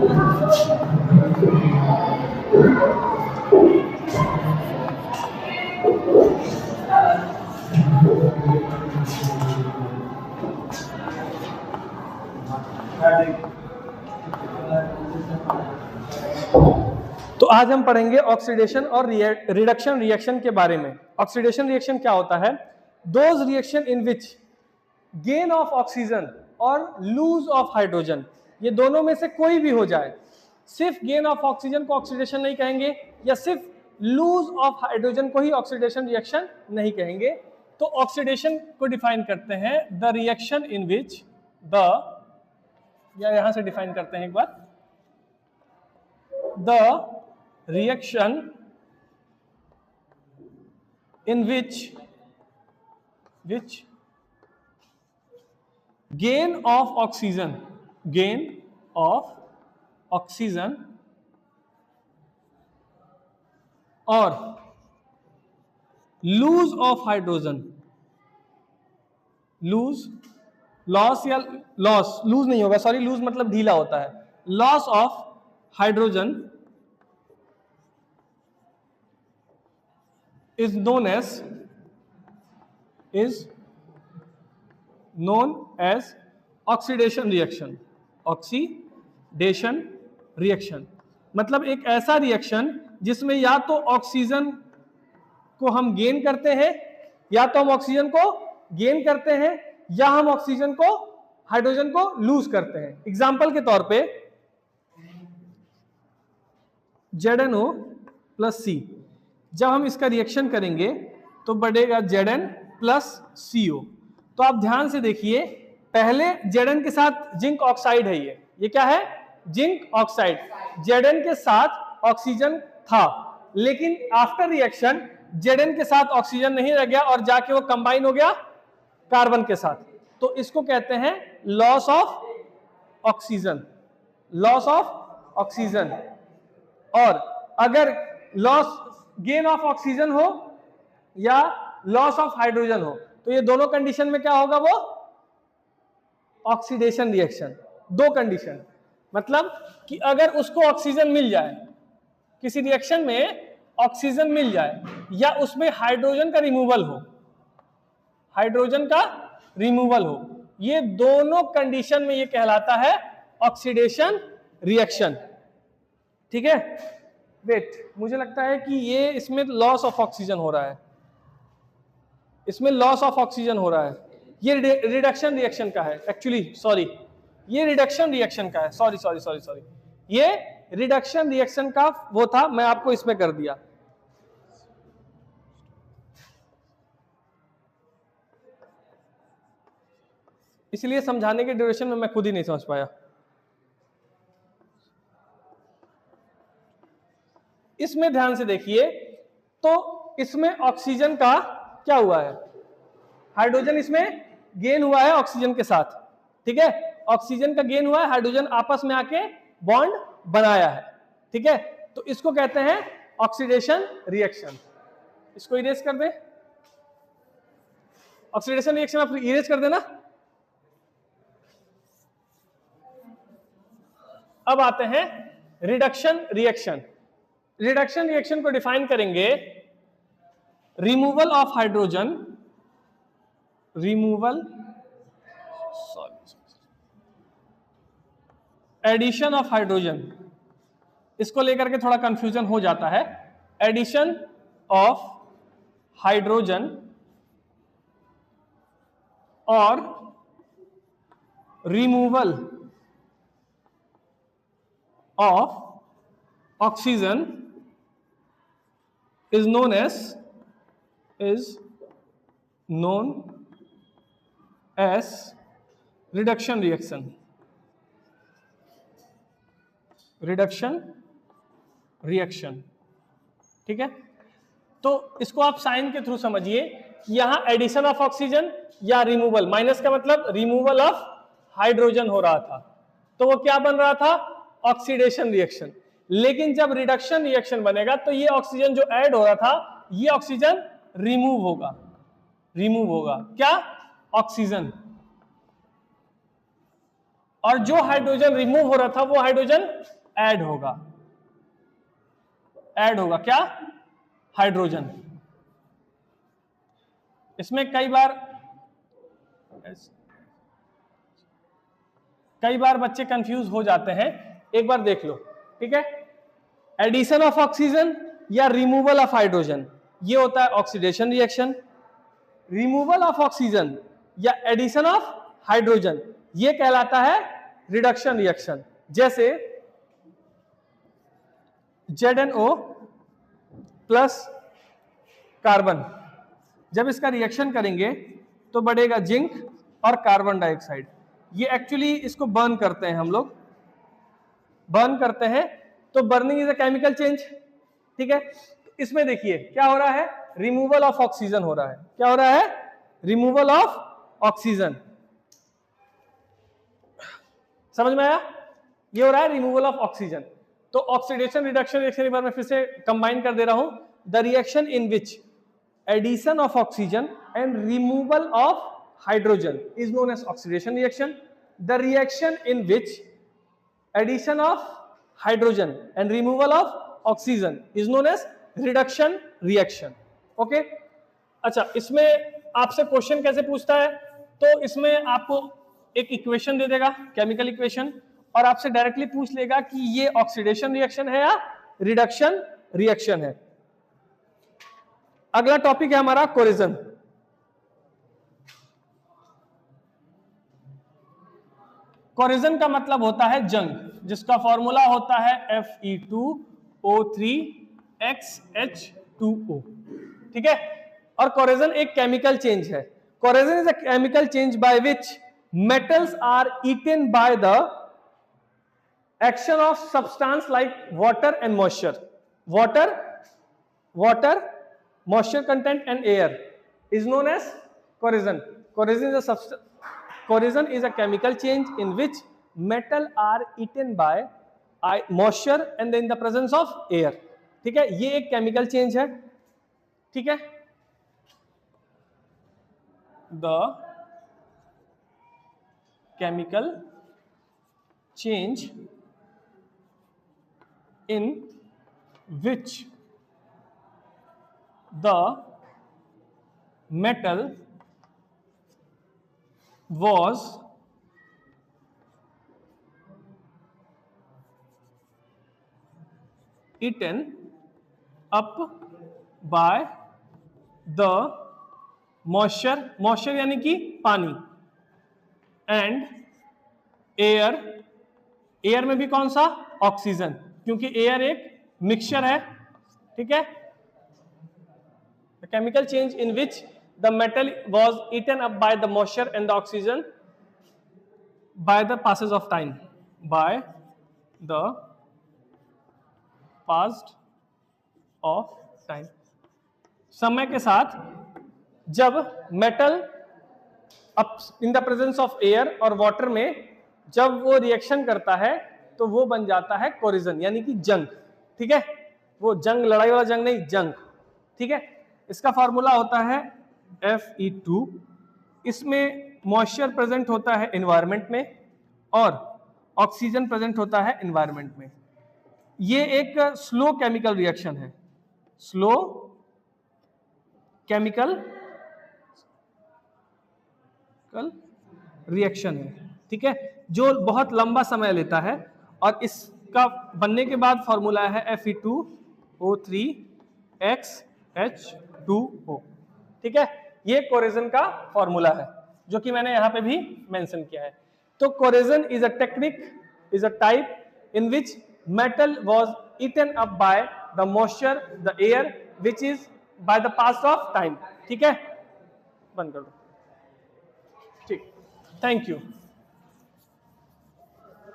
तो आज हम पढ़ेंगे ऑक्सीडेशन और रिडक्शन रिएक्शन के बारे में। ऑक्सीडेशन रिएक्शन क्या होता है? Those reaction in which gain of oxygen और लूज ऑफ हाइड्रोजन, ये दोनों में से कोई भी हो जाए, सिर्फ गेन ऑफ ऑक्सीजन को ऑक्सीडेशन नहीं कहेंगे या सिर्फ लूज ऑफ हाइड्रोजन को ही ऑक्सीडेशन रिएक्शन नहीं कहेंगे। तो ऑक्सीडेशन को डिफाइन करते हैं the reaction in which the, या यहां से डिफाइन करते हैं एक बार, the reaction in which gain of oxygen or lose of hydrogen, lose नहीं होगा, सॉरी, लूज मतलब ढीला होता है, loss of hydrogen is known as oxidation reaction। मतलब एक ऐसा रिएक्शन जिसमें या तो ऑक्सीजन को हम गेन करते हैं, या तो हम ऑक्सीजन को गेन करते हैं, या हम ऑक्सीजन को हाइड्रोजन को लूज करते हैं। एग्जाम्पल के तौर पे ZnO प्लस C, जब हम इसका रिएक्शन करेंगे तो बढ़ेगा Zn प्लस CO। तो आप ध्यान से देखिए, पहले Zn के साथ जिंक ऑक्साइड है, ये क्या है? Zinc oxide. Zn के साथ ऑक्सीजन था, लेकिन आफ्टर रिएक्शन Zn के साथ ऑक्सीजन नहीं रह गया और जाके वो कंबाइन हो गया कार्बन के साथ। तो इसको कहते हैं loss of oxygen, loss of oxygen. और अगर लॉस गेन ऑफ ऑक्सीजन हो या लॉस ऑफ हाइड्रोजन हो, तो ये दोनों कंडीशन में क्या होगा? वो ऑक्सीडेशन रिएक्शन। दो कंडीशन, मतलब कि अगर उसको ऑक्सीजन मिल जाए, किसी रिएक्शन में ऑक्सीजन मिल जाए, या उसमें हाइड्रोजन का रिमूवल हो, ये दोनों कंडीशन में ये कहलाता है ऑक्सीडेशन रिएक्शन। ठीक है? वेट, मुझे लगता है कि ये इसमें लॉस ऑफ ऑक्सीजन हो रहा है, ये रिडक्शन रिएक्शन का है एक्चुअली, सॉरी, ये रिडक्शन रिएक्शन का है, सॉरी, ये रिडक्शन रिएक्शन का वो था, मैं आपको इसमें कर दिया। इसलिए समझाने के ड्यूरेशन में मैं खुद ही नहीं समझ पाया। इसमें ध्यान से देखिए, तो इसमें ऑक्सीजन का क्या हुआ है? हाइड्रोजन इसमें गेन हुआ है ऑक्सीजन के साथ। ठीक है? ऑक्सीजन का गेन हुआ है, हाइड्रोजन आपस में आके बॉन्ड बनाया है। ठीक है? तो इसको कहते हैं ऑक्सीडेशन रिएक्शन। इसको इरेज कर दे, ऑक्सीडेशन रिएक्शन आप इरेज कर देना। अब आते हैं रिडक्शन रिएक्शन। रिडक्शन रिएक्शन को डिफाइन करेंगे, removal of hydrogen, addition of hydrogen. इसको लेकर के थोड़ा कंफ्यूजन हो जाता है। एडिशन ऑफ हाइड्रोजन और removal of oxygen is known as reduction reaction। ठीक है? तो इसको आप साइन के थ्रू समझिए कि यहां एडिशन ऑफ ऑक्सीजन या रिमूवल, माइनस का मतलब रिमूवल ऑफ हाइड्रोजन हो रहा था, तो वो क्या बन रहा था? Oxidation reaction. लेकिन जब रिडक्शन रिएक्शन बनेगा तो ये ऑक्सीजन जो ऐड हो रहा था, ये ऑक्सीजन रिमूव होगा। क्या? ऑक्सीजन। और जो हाइड्रोजन रिमूव हो रहा था वो हाइड्रोजन ऐड होगा, ऐड होगा क्या, हाइड्रोजन। इसमें कई बार बच्चे कंफ्यूज हो जाते हैं, एक बार देख लो, ठीक है। एडिशन ऑफ ऑक्सीजन या रिमूवल ऑफ हाइड्रोजन, ये होता है oxidation reaction. Removal of oxygen या एडिशन ऑफ हाइड्रोजन, ये कहलाता है रिडक्शन रिएक्शन। जैसे ZnO प्लस कार्बन, जब इसका रिएक्शन करेंगे तो बढ़ेगा जिंक और कार्बन डाइऑक्साइड। ये एक्चुअली इसको बर्न करते हैं हम लोग, बर्न करते हैं, तो burning is a chemical change, ठीक है। इसमें देखिए क्या हो रहा है, रिमूवल ऑफ ऑक्सीजन हो रहा है। क्या हो रहा है, रिमूवल ऑफ ऑक्सीजन। समझ में आया, ये हो रहा है रिमूवल ऑफ ऑक्सीजन। तो ऑक्सीडेशन रिडक्शन रिएक्शन, एक बार मैं फिर से कंबाइन कर दे रहा हूं, the reaction in which addition of oxygen and removal of hydrogen is known as oxidation reaction. The reaction in which addition of hydrogen and removal of oxygen is known as reduction reaction. Okay, अच्छा, इसमें आपसे question कैसे पूछता है, तो इसमें आपको एक इक्वेशन दे देगा, केमिकल इक्वेशन, और आपसे डायरेक्टली पूछ लेगा कि ये ऑक्सीडेशन रिएक्शन है या रिडक्शन रिएक्शन है। अगला टॉपिक है हमारा कोरिजन। कोरिजन का मतलब होता है जंग, जिसका फॉर्मूला होता है Fe2O3XH2O, ठीक है। और कोरिजन एक केमिकल चेंज है। Corrosion is a chemical change by which metals are eaten by the action of substance like water and moisture. Water, moisture content and air is known as corrosion. Corrosion is a chemical change in which metal are eaten by moisture and in the presence of air. ठीक है, ये एक chemical change है, ठीक है। The chemical change in which the metal was eaten up by the moisture यानी कि पानी, एंड एयर में भी कौन सा, ऑक्सीजन, क्योंकि एयर एक मिक्सचर है, ठीक है। The chemical change in which the metal was eaten up by the moisture and the oxygen by the passage of time, by the past of time. समय के साथ जब metal in the presence of air और water में जब वो reaction करता है तो वो बन जाता है कोरिजन, यानी कि जंग, ठीक है। वो जंग, लड़ाई वाला जंग नहीं, जंग, ठीक है। इसका फॉर्मूला होता है Fe2। इसमें मॉइस्चर प्रेजेंट होता है एनवायरनमेंट में और ऑक्सीजन प्रेजेंट होता है एनवायरनमेंट में। ये एक स्लो केमिकल रिएक्शन है, स्लो केमिकल रिएक्शन है, ठीक है, जो बहुत लंबा समय लेता है। और इसका बनने के बाद फॉर्मूला है Fe2O3XH2O, ठीक है। ये कोरिजन का फॉर्मूला है, जो कि मैंने यहां पे भी मेंशन किया है। तो corrosion is a technique, is a type in which metal was eaten up by the moisture, the air, which is by the pass of time, ठीक है। बंद कर दो, ठीक, थैंक यू।